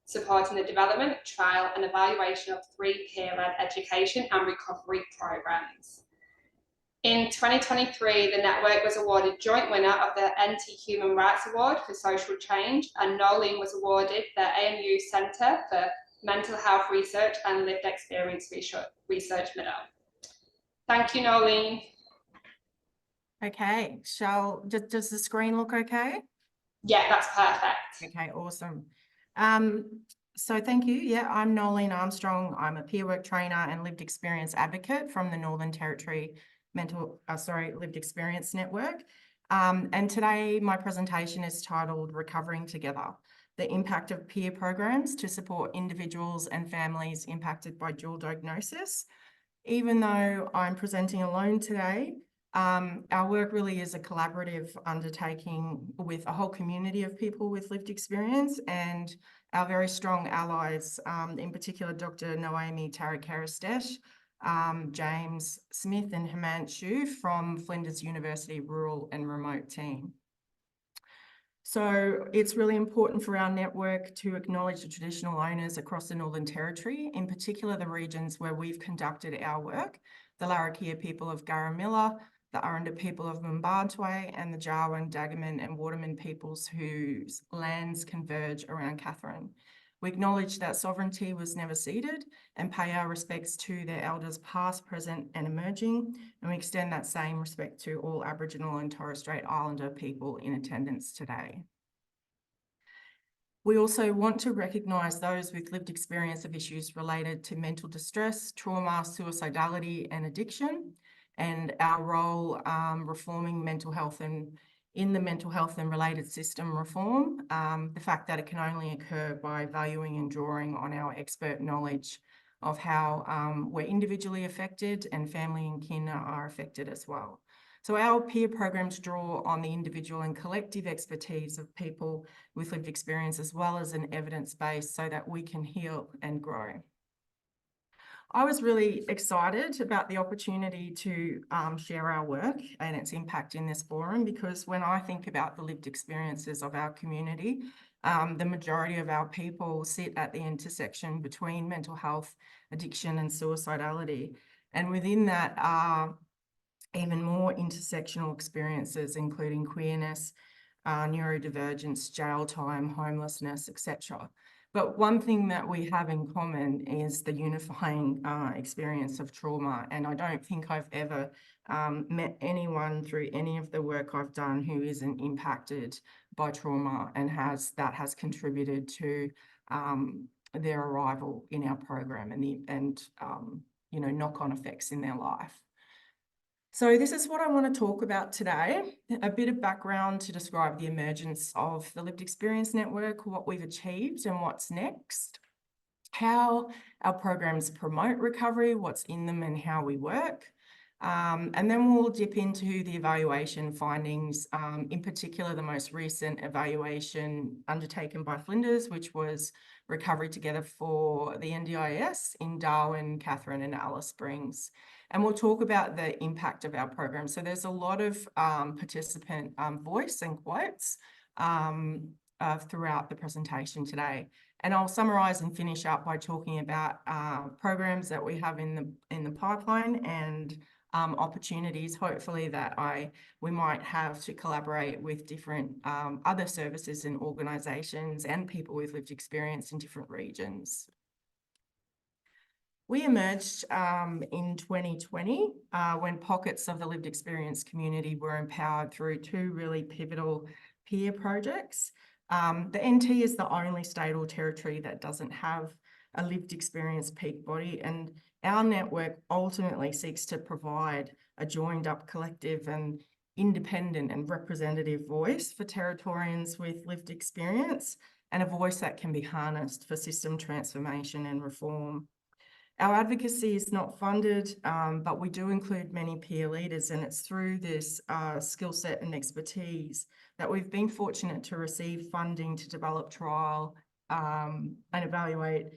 supporting the development, trial and evaluation of 3 peer-led education and recovery programs. In 2023, the network was awarded joint winner of the NT Human Rights Award for Social Change, and Noelene was awarded the AMU Centre for Mental Health Research and Lived Experience Research Medal. Thank you, Noelene. Okay, does the screen look okay? Yeah, that's perfect. Okay, awesome. So thank you. Yeah, I'm Noelene Armstrong. I'm a peer work trainer and lived experience advocate from the Northern Territory Lived Experience Network. And today my presentation is titled Recovering Together: The Impact of Peer Programs to Support Individuals and Families Impacted by Dual Diagnosis. Even though I'm presenting alone today, our work really is a collaborative undertaking with a whole community of people with lived experience and our very strong allies, in particular Dr. Noemi Tarakarisdesh, James Smith and Himanshu from Flinders University Rural and Remote Team. So it's really important for our network to acknowledge the traditional owners across the Northern Territory, in particular the regions where we've conducted our work, the Larrakia people of Garramilla, the Aranda people of Mumbatwe, and the Jarwan, Dagaman and Waterman peoples whose lands converge around Katherine. We acknowledge that sovereignty was never ceded and pay our respects to their elders past, present and emerging, and we extend that same respect to all Aboriginal and Torres Strait Islander people in attendance today. We also want to recognise those with lived experience of issues related to mental distress, trauma, suicidality and addiction, and our role reforming mental health and in the mental health and related system reform, the fact that it can only occur by valuing and drawing on our expert knowledge of how we're individually affected and family and kin are affected as well. So our peer programs draw on the individual and collective expertise of people with lived experience as well as an evidence base so that we can heal and grow. I was really excited about the opportunity to share our work and its impact in this forum, because when I think about the lived experiences of our community, the majority of our people sit at the intersection between mental health, addiction and suicidality. And within that are even more intersectional experiences, including queerness, neurodivergence, jail time, homelessness, etc. But one thing that we have in common is the unifying experience of trauma. And I don't think I've ever met anyone through any of the work I've done who isn't impacted by trauma and that has contributed to their arrival in our program and knock-on effects in their life. So this is what I want to talk about today, a bit of background to describe the emergence of the Lived Experience Network, what we've achieved and what's next, how our programs promote recovery, what's in them and how we work. And then we'll dip into the evaluation findings, in particular the most recent evaluation undertaken by Flinders, which was Recovery Together for the NDIS in Darwin, Katherine and Alice Springs. And we'll talk about the impact of our program. So there's a lot of participant voice and quotes throughout the presentation today. And I'll summarise and finish up by talking about programs that we have in the pipeline and opportunities, hopefully, that we might have to collaborate with different other services and organisations and people with lived experience in different regions. We emerged in 2020 when pockets of the lived experience community were empowered through 2 really pivotal peer projects. The NT is the only state or territory that doesn't have a lived experience peak body, and our network ultimately seeks to provide a joined up collective and independent and representative voice for Territorians with lived experience, and a voice that can be harnessed for system transformation and reform. Our advocacy is not funded, but we do include many peer leaders, and it's through this skill set and expertise that we've been fortunate to receive funding to develop, trial and evaluate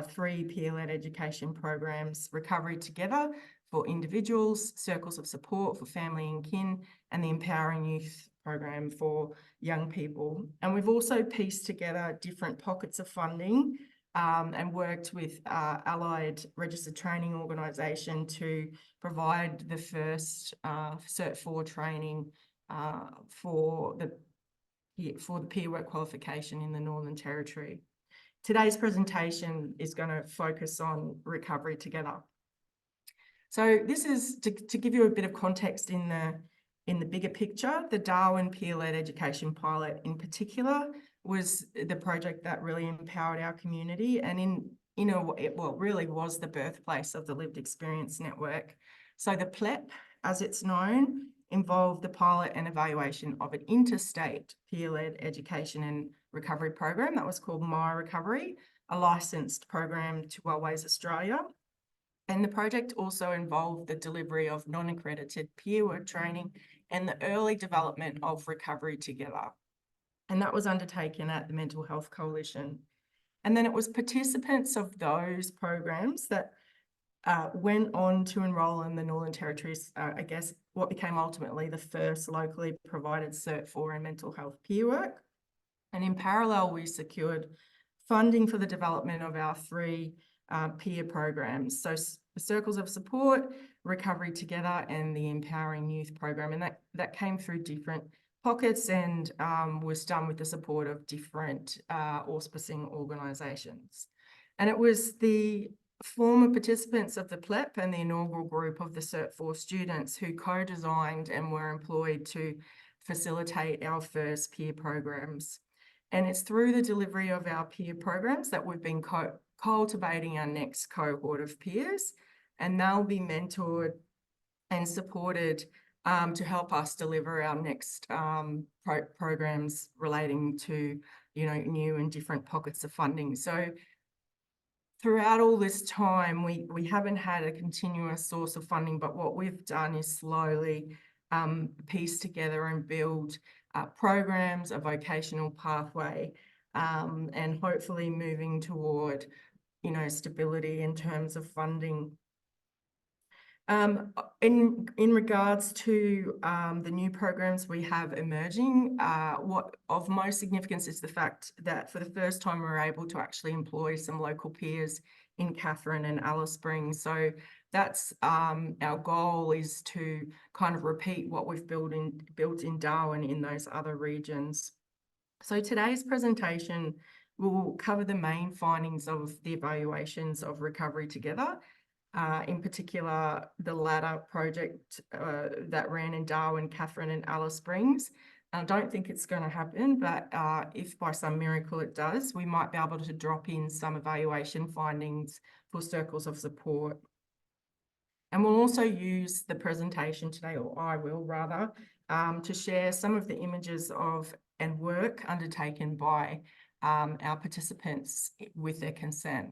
3 peer-led education programs: Recovery Together for individuals, Circles of Support for family and kin, and the Empowering Youth program for young people. And we've also pieced together different pockets of funding and worked with allied registered training organisation to provide the first Cert 4 training for the peer work qualification in the Northern Territory. Today's presentation is going to focus on recovery together. So this is to give you a bit of context in the bigger picture. The Darwin peer-led education pilot in particular was the project that really empowered our community, and it really was the birthplace of the Lived Experience Network. So the PLEP, as it's known, involved the pilot and evaluation of an interstate peer-led education and recovery program that was called My Recovery, a licensed program to Wellways Australia. And the project also involved the delivery of non-accredited peer work training and the early development of recovery together. And that was undertaken at the Mental Health Coalition. And then it was participants of those programs that went on to enrol in the Northern Territory's, I guess, what became ultimately the first locally provided Cert 4 in mental health peer work. And in parallel, we secured funding for the development of our 3 peer programs. So Circles of Support, Recovery Together, and the Empowering Youth program. And that came through different pockets and was done with the support of different auspicing organisations. And it was the former participants of the PLEP and the inaugural group of the Cert 4 students who co-designed and were employed to facilitate our first peer programs. And it's through the delivery of our peer programs that we've been cultivating our next cohort of peers, and they'll be mentored and supported to help us deliver our next programs relating to, new and different pockets of funding. So throughout all this time, we haven't had a continuous source of funding, but what we've done is slowly piece together and build programs, a vocational pathway, and hopefully moving toward, stability in terms of funding. In regards to the new programs we have emerging, what of most significance is the fact that for the first time we're able to actually employ some local peers in Katherine and Alice Springs. So that's our goal, is to kind of repeat what we've built in Darwin in those other regions. So today's presentation will cover the main findings of the evaluations of Recovery Together. In particular, the latter project that ran in Darwin, Katherine and Alice Springs. I don't think it's going to happen, but if by some miracle it does, we might be able to drop in some evaluation findings for Circles of Support. And we'll also use the presentation today, or I will rather, to share some of the images of and work undertaken by our participants with their consent.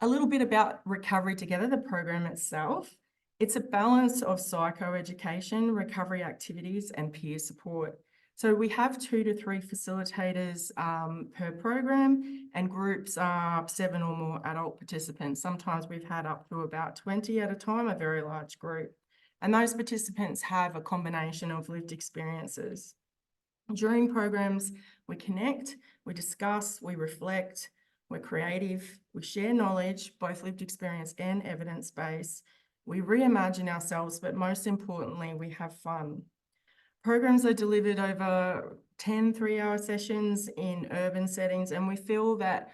A little bit about Recovery Together, the program itself. It's a balance of psychoeducation, recovery activities, and peer support. So we have 2 to 3 facilitators per program, and groups are 7 or more adult participants. Sometimes we've had up to about 20 at a time, a very large group. And those participants have a combination of lived experiences. During programs, we connect, we discuss, we reflect, we're creative, we share knowledge, both lived experience and evidence-based. We reimagine ourselves, but most importantly, we have fun. Programs are delivered over 10 3-hour sessions in urban settings, and we feel that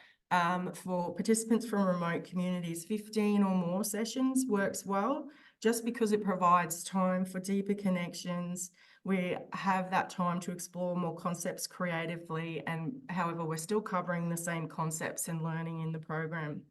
for participants from remote communities, 15 or more sessions works well, just because it provides time for deeper connections. We have that time to explore more concepts creatively, and however, we're still covering the same concepts and learning in the program.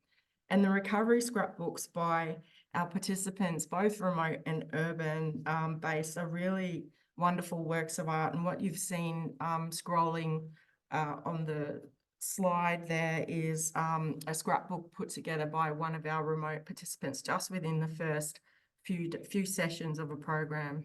And the recovery scrapbooks by our participants, both remote and urban based, are really wonderful works of art. And what you've seen scrolling on the slide there is a scrapbook put together by one of our remote participants just within the first few sessions of a program.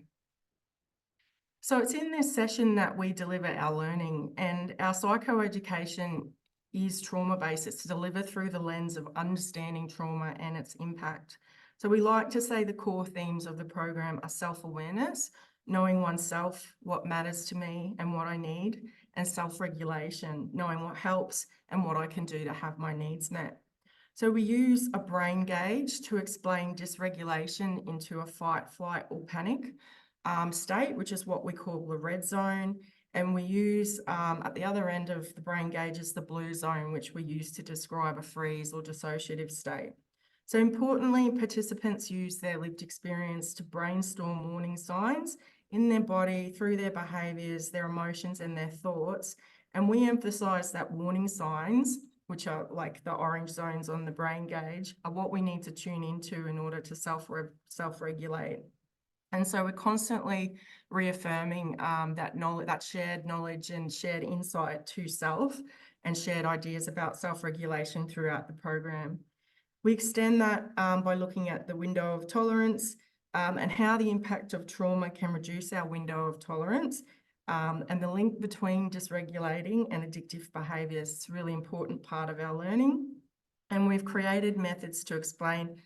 So it's in this session that we deliver our learning, and our psychoeducation is trauma-based. It's delivered through the lens of understanding trauma and its impact. So we like to say the core themes of the program are self-awareness, knowing oneself, what matters to me and what I need, and self-regulation, knowing what helps and what I can do to have my needs met. So we use a brain gauge to explain dysregulation into a fight, flight, or panic state, which is what we call the red zone. And we use at the other end of the brain gauge is the blue zone, which we use to describe a freeze or dissociative state. So importantly, participants use their lived experience to brainstorm warning signs in their body, through their behaviours, their emotions, and their thoughts. And we emphasise that warning signs, which are like the orange zones on the brain gauge, are what we need to tune into in order to self-regulate. And so we're constantly reaffirming that shared knowledge and shared insight to self and shared ideas about self-regulation throughout the program. We extend that by looking at the window of tolerance and how the impact of trauma can reduce our window of tolerance, and the link between dysregulating and addictive behaviours is a really important part of our learning. And we've created methods to explain,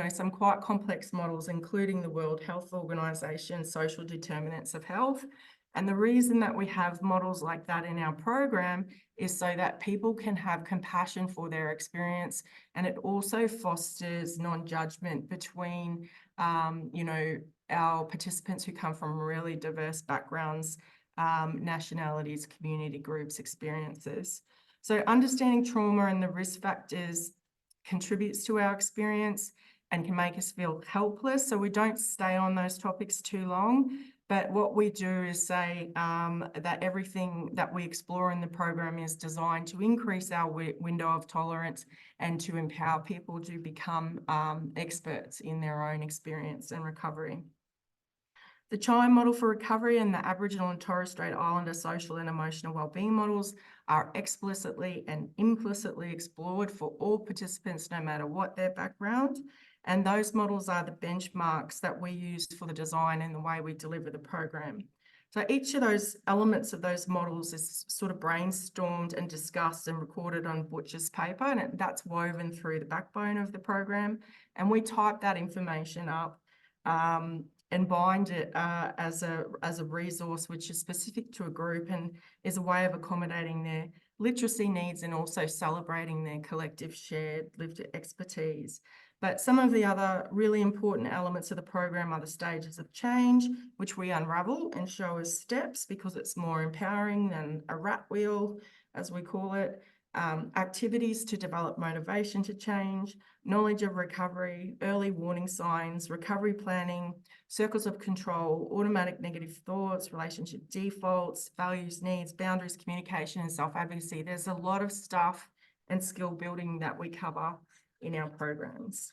some quite complex models, including the World Health Organization social determinants of health. And the reason that we have models like that in our program is so that people can have compassion for their experience, and it also fosters non-judgment between, our participants who come from really diverse backgrounds, nationalities, community groups, experiences. So understanding trauma and the risk factors contributes to our experience and can make us feel helpless. So we don't stay on those topics too long. But what we do is say that everything that we explore in the program is designed to increase our window of tolerance and to empower people to become experts in their own experience and recovery. The CHIME model for recovery and the Aboriginal and Torres Strait Islander social and emotional wellbeing models are explicitly and implicitly explored for all participants, no matter what their background. And those models are the benchmarks that we use for the design and the way we deliver the program. So each of those elements of those models is sort of brainstormed and discussed and recorded on Butcher's paper, and that's woven through the backbone of the program. And we type that information up and bind it as a resource which is specific to a group and is a way of accommodating their literacy needs and also celebrating their collective shared lived expertise. But some of the other really important elements of the program are the stages of change, which we unravel and show as steps because it's more empowering than a rat wheel, as we call it. Activities to develop motivation to change, knowledge of recovery, early warning signs, recovery planning, circles of control, automatic negative thoughts, relationship defaults, values, needs, boundaries, communication, and self-advocacy. There's a lot of stuff and skill building that we cover in our programs.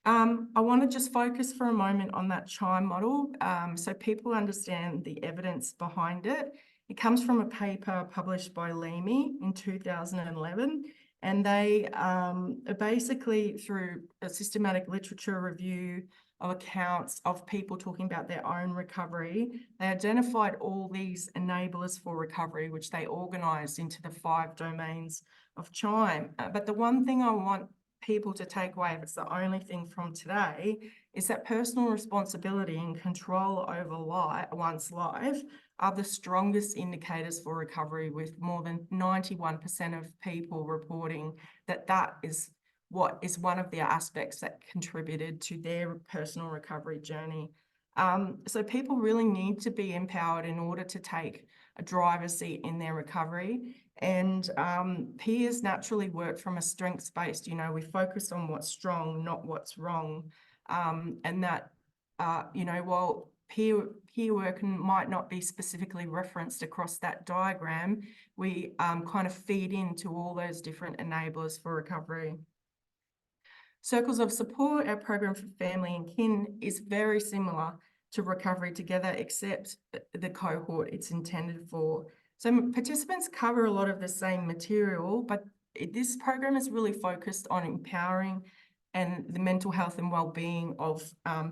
I want to just focus for a moment on that CHIME model so people understand the evidence behind it. It comes from a paper published by Leamy in 2011, and they basically, through a systematic literature review of accounts of people talking about their own recovery, they identified all these enablers for recovery, which they organised into the 5 domains of CHIME. But the one thing I want people to take away, if it's the only thing from today, is that personal responsibility and control over one's life are the strongest indicators for recovery, with more than 91% of people reporting that that is what is one of the aspects that contributed to their personal recovery journey. So people really need to be empowered in order to take a driver's seat in their recovery. And peers naturally work from a strengths-based, we focus on what's strong, not what's wrong. And that, while peer work might not be specifically referenced across that diagram, we kind of feed into all those different enablers for recovery. Circles of support, our program for family and kin, is very similar to Recovery Together, except the cohort it's intended for. So participants cover a lot of the same material, but this program is really focused on empowering and the mental health and well-being of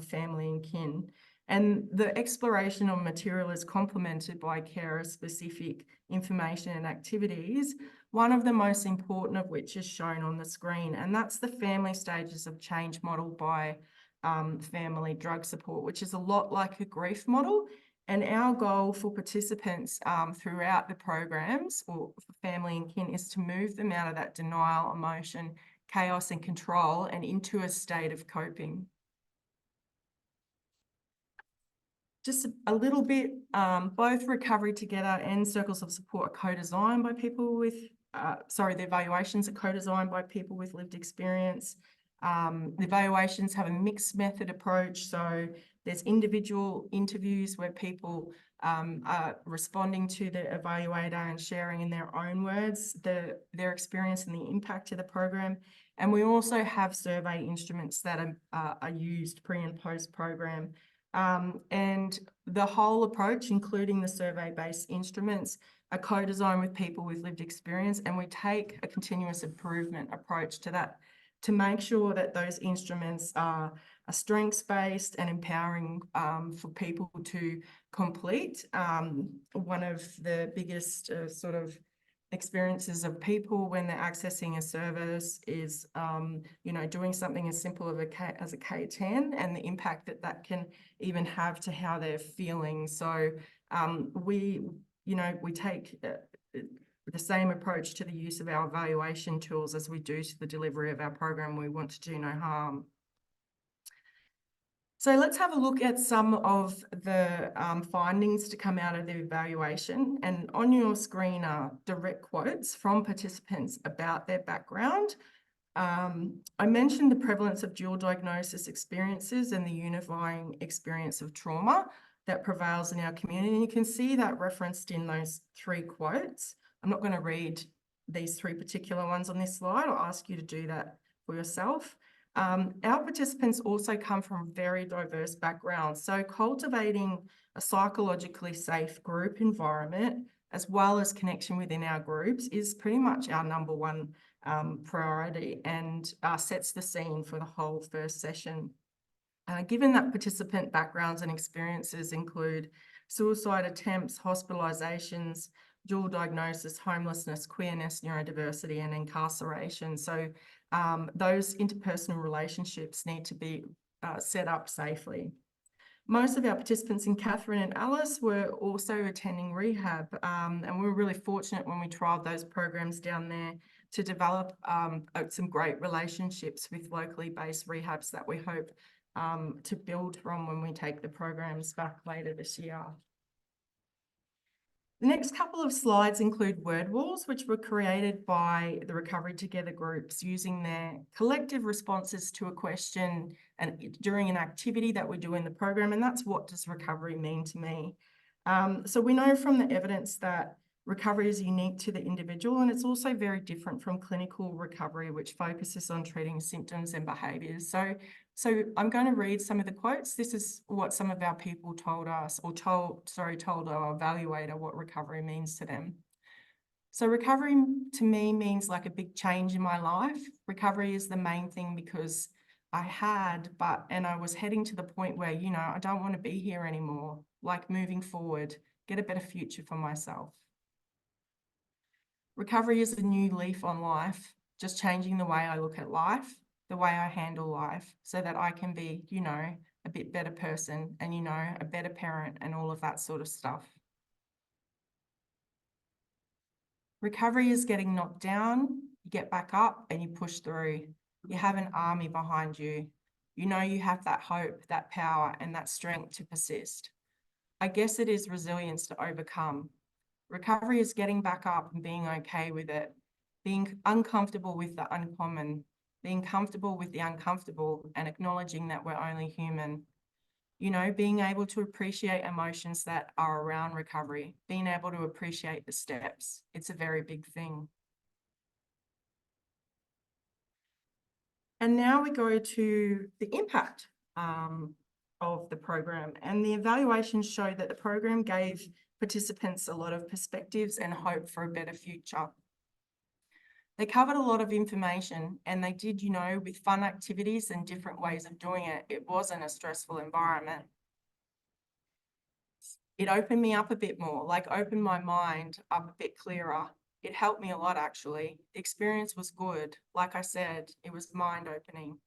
family and kin. And the exploration of material is complemented by carer-specific information and activities, one of the most important of which is shown on the screen, and that's the family stages of change model by family drug support, which is a lot like a grief model. And our goal for participants throughout the programs or for family and kin is to move them out of that denial, emotion, chaos and control and into a state of coping. Just a little bit, both Recovery Together and Circles of Support are co-designed by people with, the evaluations are co-designed by people with lived experience. The evaluations have a mixed method approach. So there's individual interviews where people are responding to the evaluator and sharing in their own words their experience and the impact of the program. And we also have survey instruments that are used pre and post program. And the whole approach, including the survey-based instruments, are co-designed with people with lived experience, and we take a continuous improvement approach to that to make sure that those instruments are strengths-based and empowering for people to complete. One of the biggest sort of experiences of people when they're accessing a service is, doing something as simple as a K10 and the impact that can even have to how they're feeling. So we take the same approach to the use of our evaluation tools as we do to the delivery of our program. We want to do no harm. So let's have a look at some of the findings to come out of the evaluation. And on your screen are direct quotes from participants about their background. I mentioned the prevalence of dual diagnosis experiences and the unifying experience of trauma that prevails in our community. And you can see that referenced in those 3 quotes. I'm not going to read these 3 particular ones on this slide. I'll ask you to do that for yourself. Our participants also come from very diverse backgrounds. So cultivating a psychologically safe group environment, as well as connection within our groups, is pretty much our number 1 priority and sets the scene for the whole first session. Given that participant backgrounds and experiences include suicide attempts, hospitalizations, dual diagnosis, homelessness, queerness, neurodiversity, and incarceration. So those interpersonal relationships need to be set up safely. Most of our participants in Katherine and Alice were also attending rehab, and we were really fortunate when we trialled those programs down there to develop some great relationships with locally based rehabs that we hope to build from when we take the programs back later this year. The next couple of slides include word walls, which were created by the Recovery Together groups using their collective responses to a question and during an activity that we do in the program, and that's what does recovery mean to me? So we know from the evidence that recovery is unique to the individual, and it's also very different from clinical recovery, which focuses on treating symptoms and behaviours. So I'm going to read some of the quotes. This is what some of our people told us, or told our evaluator what recovery means to them. So recovery to me means like a big change in my life. Recovery is the main thing because I was heading to the point where, I don't want to be here anymore, like moving forward, get a better future for myself. Recovery is a new leaf on life, just changing the way I look at life, the way I handle life, so that I can be, a bit better person and, a better parent and all of that sort of stuff. Recovery is getting knocked down, you get back up and you push through. You have an army behind you. You have that hope, that power and that strength to persist. I guess it is resilience to overcome. Recovery is getting back up and being okay with it, being uncomfortable with the uncommon, being comfortable with the uncomfortable and acknowledging that we're only human. Being able to appreciate emotions that are around recovery, being able to appreciate the steps. It's a very big thing. And now we go to the impact of the program. And the evaluations show that the program gave participants a lot of perspectives and hope for a better future. They covered a lot of information and they did, with fun activities and different ways of doing it. It wasn't a stressful environment. It opened me up a bit more, opened my mind up a bit clearer. It helped me a lot, actually. The experience was good. Like I said, it was mind-opening.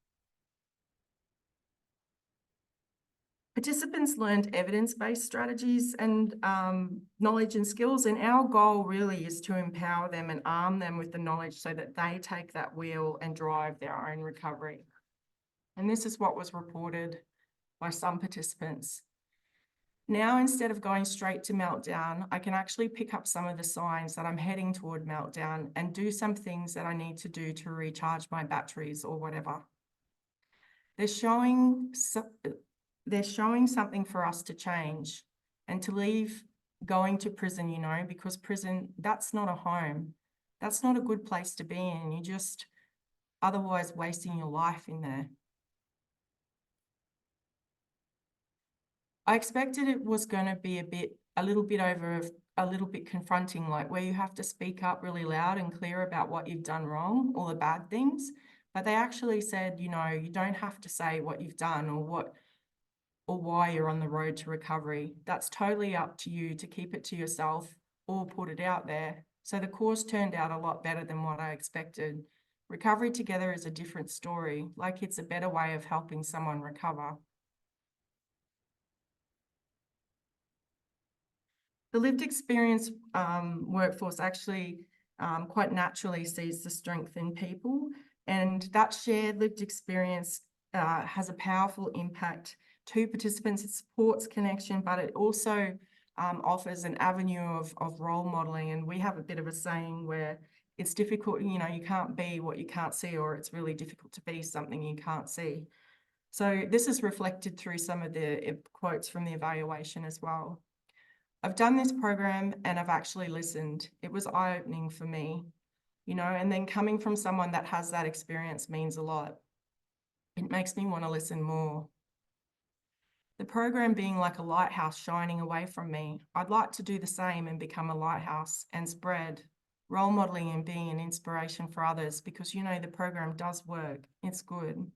Participants learned evidence-based strategies and knowledge and skills, and our goal really is to empower them and arm them with the knowledge so that they take that wheel and drive their own recovery. And this is what was reported by some participants. Now, instead of going straight to meltdown, I can actually pick up some of the signs that I'm heading toward meltdown and do some things that I need to do to recharge my batteries or whatever. They're showing something for us to change and to leave going to prison, you know, because prison, that's not a home. That's not a good place to be in. You're just otherwise wasting your life in there. I expected it was going to be a little bit confronting, like where you have to speak up really loud and clear about what you've done wrong, all the bad things. But they actually said, you know, you don't have to say what you've done or why you're on the road to recovery. That's totally up to you to keep it to yourself or put it out there. So the course turned out a lot better than what I expected. Recovery Together is a different story, like it's a better way of helping someone recover. The lived experience workforce actually quite naturally sees the strength in people, and that shared lived experience has a powerful impact to participants. It supports connection, but it also offers an avenue of role modeling. And we have a bit of a saying where it's difficult, you know, you can't be what you can't see, or it's really difficult to be something you can't see. So this is reflected through some of the quotes from the evaluation as well. I've done this program and I've actually listened. It was eye-opening for me, you know, and then coming from someone that has that experience means a lot. It makes me want to listen more. The program being like a lighthouse shining away from me, I'd like to do the same and become a lighthouse and spread role modeling and being an inspiration for others, because, you know, the program does work. It's good.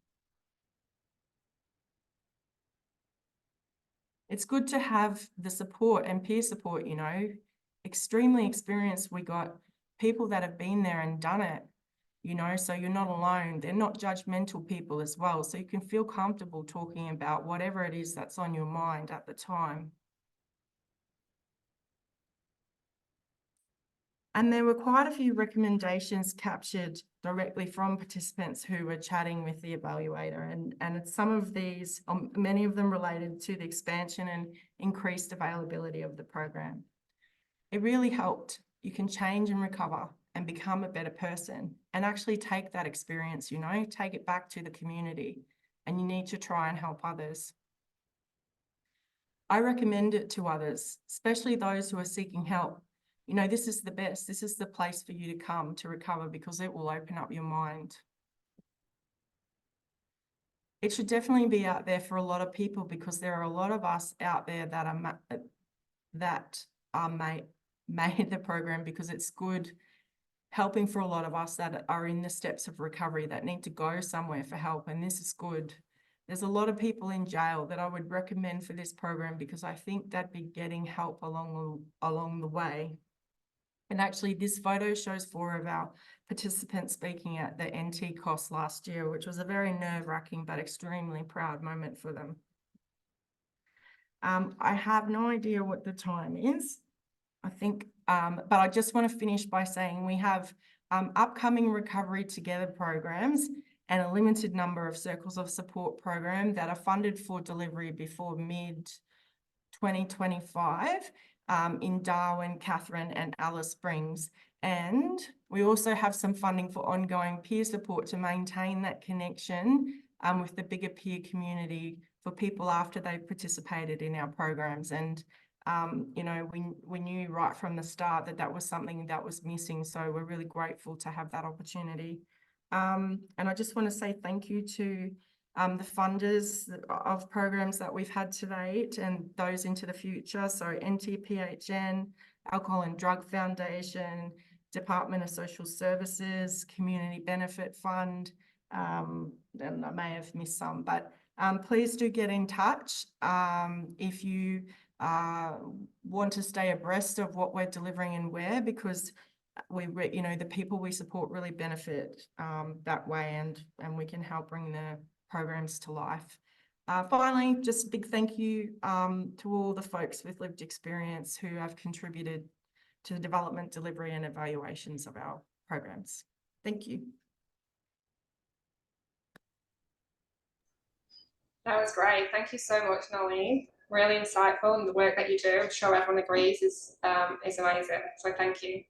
It's good to have the support and peer support, you know, extremely experienced. We got people that have been there and done it, you know, so you're not alone. They're not judgmental people as well. So you can feel comfortable talking about whatever it is that's on your mind at the time. And there were quite a few recommendations captured directly from participants who were chatting with the evaluator. And some of these, many of them related to the expansion and increased availability of the program. It really helped. You can change and recover and become a better person and actually take that experience, you know, take it back to the community, and you need to try and help others. I recommend it to others, especially those who are seeking help. You know, this is the best. This is the place for you to come to recover, because it will open up your mind. It should definitely be out there for a lot of people, because there are a lot of us out there that are made the program because it's good, helping for a lot of us that are in the steps of recovery that need to go somewhere for help, and this is good. There's a lot of people in jail that I would recommend for this program, because I think they'd be getting help along the way. And actually, this photo shows 4 of our participants speaking at the NT course last year, which was a very nerve-wracking but extremely proud moment for them. I have no idea what the time is, I think, but I just want to finish by saying we have upcoming Recovery Together programs and a limited number of Circles of Support program that are funded for delivery before mid-2025 in Darwin, Katherine and Alice Springs. And we also have some funding for ongoing peer support to maintain that connection with the bigger peer community for people after they've participated in our programs. And you know, we knew right from the start that that was something that was missing. So we're really grateful to have that opportunity. And I just want to say thank you to the funders of programs that we've had to date and those into the future. So NTPHN, Alcohol and Drug Foundation, Department of Social Services, Community Benefit Fund, and I may have missed some, but please do get in touch if you want to stay abreast of what we're delivering and where, because you know, the people we support really benefit that way, and we can help bring the programs to life. Finally, just a big thank you to all the folks with lived experience who have contributed to the development, delivery and evaluations of our programs. Thank you. That was great. Thank you so much, Noelene. Really insightful, and the work that you do, I'm sure everyone agrees, is amazing. So thank you.